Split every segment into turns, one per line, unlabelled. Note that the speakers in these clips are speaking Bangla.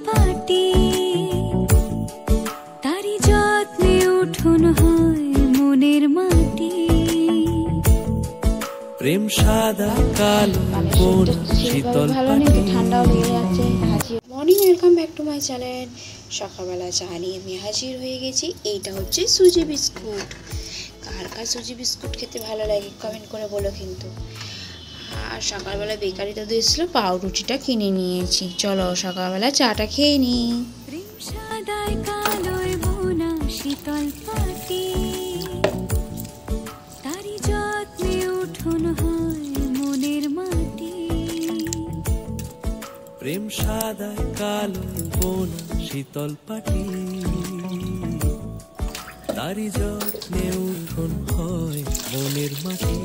পাটি তারি যত্নে উঠোন হয় মনের মাটি
প্রেম সাদা কালো কোনা শীতল পাটি
ঠান্ডাও লেগে যাচ্ছে। Morning, welcome back to my channel. সকালবেলা চা নিয়ে আমি হাজির হয়ে গেছি। এইটা হচ্ছে সুজি বিস্কুট। কার কার সুজি বিস্কুট খেতে ভালো লাগে কমেন্ট করে বলো কিন্তু। আর সকালবেলা বেকারিতে দিয়েছিল, পাউরুটিটা কিনে নিয়েছি। চলো সকালবেলা চাটা খেয়ে নিই।
প্রেম সাদায় কালোয় বোনা শীতল পাটি তারি যত্নে উঠোন হয় মনের মাটি
প্রেম সাদা কালো কোনা শীতল পাটি তারি যত্নে উঠোন হয় মনের মাটি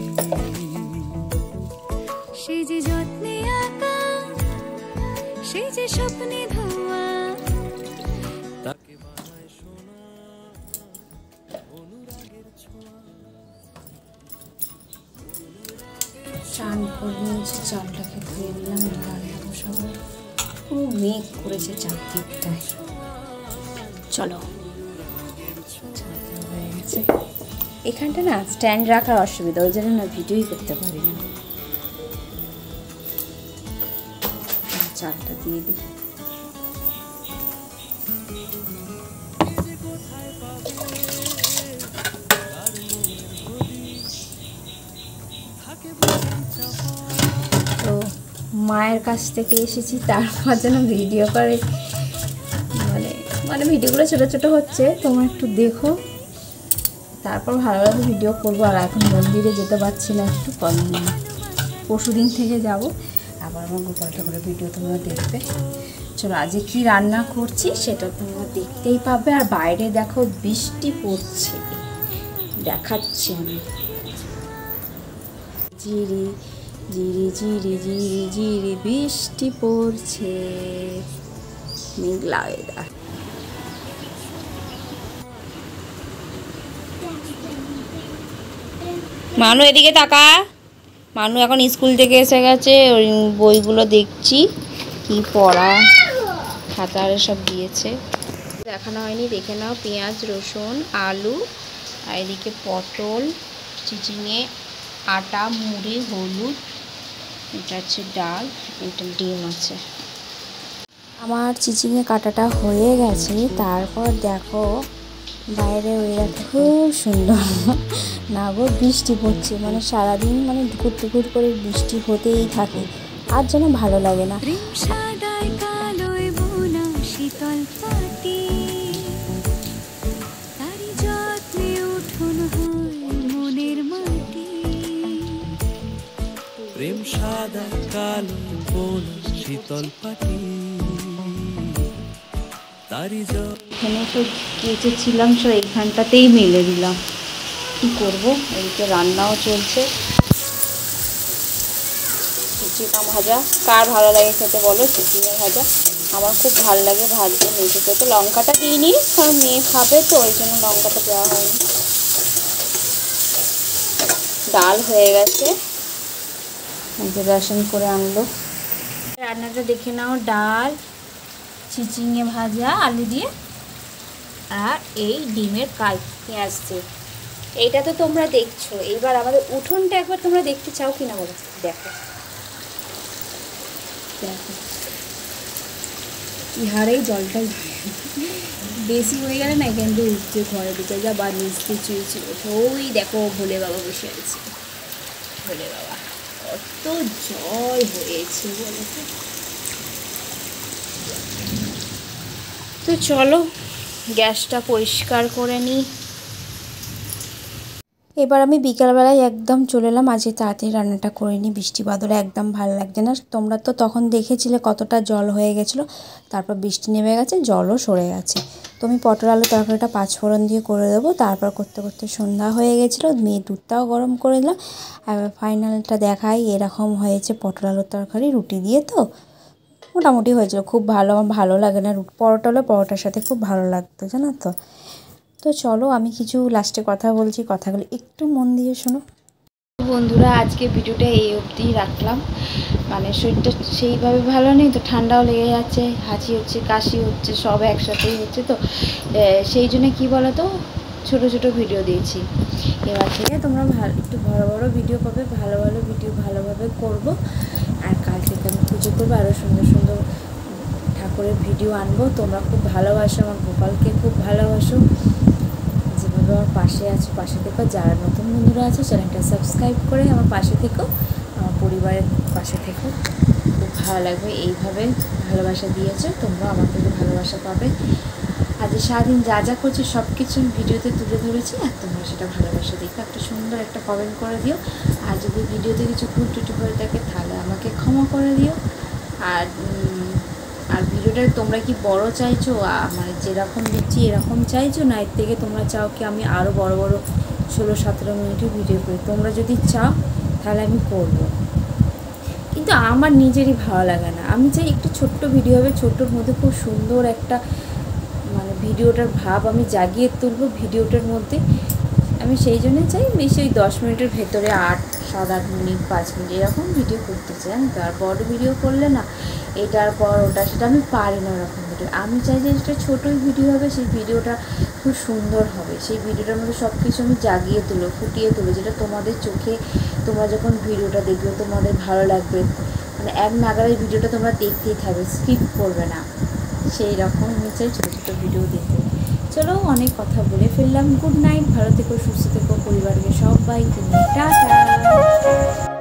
সে যে যত্নে আঁকা সে যে স্বপ্নে ধোয়া
তাকে বানায় সোনা অনুরাগের ছোঁয়া।
চান করে নিয়েছি, চালটাকে ধুয়ে নিলাম। সবাই পুরো মেঘ করেছে চারদিকটায়। চলো, এখানটা না স্ট্যান্ড রাখার অসুবিধা, ওই জন্য না ভিডিওই করতে পারি না। চালটা দিয়ে দিই। তো মায়ের কাছ থেকে এসেছি, তারপর যেন ভিডিও করে মানে ভিডিওগুলো ছোটো ছোটো হচ্ছে, তোমরা একটু দেখো, তারপর ভালোভাবে ভিডিও করবো। আর এখন মন্দিরে যেতে পারছি না, একটু পরশুদিন থেকে যাব আবার। আমার গোপাল ঠাকুরের ভিডিও তোমরা দেখবে। চলো, আজকে কি রান্না করছি সেটা তোমরা দেখতেই পাবে। আর বাইরে দেখো বৃষ্টি পড়ছে, দেখাচ্ছি আমি। জিরি জিরি জিরি জিরি জিরি বৃষ্টি পড়ছে, মেঘলা ওয়েদার। মানু এদিকে তাকা। মানু এখন স্কুল থেকে এসে গেছে, ওই বইগুলো দেখছি কি পড়া, খাতা সব দিয়েছে। দেখানো হয়নি, দেখে নাও। পেঁয়াজ, রসুন, আলু, আর এদিকে পটল, চিচিঙে, আটা, মুড়ি, হলুদ, এটা হচ্ছে ডাল, এটা ডিম আছে। আমার চিচিঙে কাটাটা হয়ে গেছে। তারপর দেখো বাইরে ওয়েদারটা খুব সুন্দর না গো, বৃষ্টি পড়ছে, মানে সারাদিন মানে দুপুর দুপুর করে বৃষ্টি হতেই থাকে, আর যেন ভালো লাগে না।
প্রেম সাদায় কালোয় বোনা শীতল পাটি তারি যত্নে উঠোন হয় মনের মাটি
প্রেম সাদা কালো কোনা শীতল পাটি তারি
এখানে তো কেচেছিলাম, সো এইখানটাতেই মেলে দিলাম। কি করব, এদিকে রান্নাও চলছে। চিচিঙা ভাজা কার ভালো লাগে খেতে বলো? চিচিঙা ভাজা আমার খুব ভালো লাগে, ভাজতে মেখে খেতে। লঙ্কাটা দিইনি, কারণ মেয়ে খাবে তো, ওই জন্য লঙ্কাটা দেওয়া হয়নি। ডাল হয়ে গেছে, বেসন করে আনলো। রান্নাটা দেখে নাও। ডাল, চিচিঙে ভাজা আলু দিয়ে, আর এই ডিমের কাই পেঁয়াজ দিয়ে। এইটা তো তোমরা দেখছো। এইবার আমাদের উঠোনটা একবার তোমরা দেখতে চাও কিনা বলো? দেখো দেখো ইহারেই জলটা বেশি হয়ে গেলে না, এখান থেকে উঠতে ঘরে ঢুকে যা, বা নিচতে চুইছি ওঠে। ওই দেখো ভোলে বাবা বসে আছে। ভোলে বাবা কত জল হয়েছে বলো তো। চলো গ্যাসটা পরিষ্কার করে নিই। এবার আমি বিকালবেলায় একদম চলে এলাম। আজকে তাড়াতাড়ি রান্নাটা করে নিই, বৃষ্টি বাদলে একদম ভালো লাগছে না। তোমরা তো তখন দেখেছিলে কতটা জল হয়ে গেছিলো। তারপর বৃষ্টি নেমে গেছে, জলও সরে গেছে। তো আমি পটল আলু তরকারিটা পাঁচফোড়ন দিয়ে করে দেবো। তারপর করতে করতে সন্ধ্যা হয়ে গেছিলো, মেয়ে দুধটাও গরম করে দিলাম। এবার ফাইনালটা দেখাই, এরকম হয়েছে পটল আলুর তরকারি রুটি দিয়ে। তো মোটামুটি হয়েছিল, খুব ভালো। আমার ভালো লাগে না পরোটা হলে, পরোটার সাথে খুব ভালো লাগতো জানো তো। তো চলো আমি কিছু লাস্টে কথা বলছি, কথাগুলো একটু মন দিয়ে শোনো। বন্ধুরা আজকে ভিডিওটা এই অবধি রাখলাম। মানে শরীরটা সেইভাবে ভালো নেই তো, ঠান্ডাও লেগে যাচ্ছে, হাঁচি হচ্ছে, কাশি হচ্ছে, সব একসাথেই হচ্ছে। তো সেই জন্য কী বলো তো, ছোটো ছোটো ভিডিও দিয়েছি। এবার থেকে তোমরা একটু বড় বড় ভিডিও পাবে, ভালো ভালো ভিডিও ভালোভাবে করব। আর কাল থেকে আমি পুজো করবো, আরও সুন্দর সুন্দর ঠাকুরের ভিডিও আনবো। তোমরা খুব ভালোবাসো আমার গোপালকে, খুব ভালোবাসো, যেভাবে আমার পাশে আছো পাশে থেকো। যারা নতুন বন্ধুরা আছে চ্যানেলটা সাবস্ক্রাইব করে আমার পাশে থেকো, আমার পরিবারের পাশে থেকো। খুব ভালো লাগবে এইভাবে ভালোবাসা দিয়েছো, তোমরা আমার থেকে ভালোবাসা পাবে। আজ সারাদিন যা যা করছি সব কিছু ভিডিওতে তুলে ধরেছি, আর তোমরা সেটা ভালোবাসা দেখো। একটা সুন্দর একটা কমেন্ট করে দিও। আর যদি ভিডিওতে কিছু ভুল টুটি হয়ে থাকে তাহলে আমাকে ক্ষমা করে দিও। আর আর ভিডিওটা তোমরা কি বড় চাইছো, মানে যেরকম দিচ্ছি এরকম চাইছো, না এর থেকে তোমরা চাও কি আমি আরও বড় বড় 16-17 মিনিটের ভিডিও করি? তোমরা যদি চাও তাহলে আমি করব, কিন্তু আমার নিজেরই ভালো লাগে না। আমি চাই একটু ছোট্ট ভিডিও হবে, ছোট্টোর মধ্যে খুব সুন্দর একটা মানে ভিডিওটার ভাব আমি জাগিয়ে তুলবো ভিডিওটার মধ্যে। আমি সেই জন্য চাই বেশি ওই 10 মিনিটের ভেতরে 7-8 মিনিট 5 মিনিট এরকম ভিডিও করতে চাই। তো আর বড় ভিডিও করলে না এটার পর ওটা সেটা আমি পারি না ওরকম ভিডিও। আমি চাই যে যেটা ছোটোই ভিডিও হবে, সেই ভিডিওটা খুব সুন্দর হবে, সেই ভিডিওটার মধ্যে সব কিছু আমি জাগিয়ে তুলো, ফুটিয়ে তুলো, যেটা তোমাদের চোখে তোমরা যখন ভিডিওটা দেখবে তোমাদের ভালো লাগবে। মানে এক নাগাড়ে ভিডিওটা তোমরা দেখতেই থাকবে, স্কিপ করবে না। সেই রকম আমি চাই ছোটো ছোটো ভিডিও দেখতে। চলো অনেক কথা বলে ফেললাম। গুড নাইট, ভালো থেকো, সুস্থ থেকো, পরিবারকে সবাইকে নিয়ে টাটা।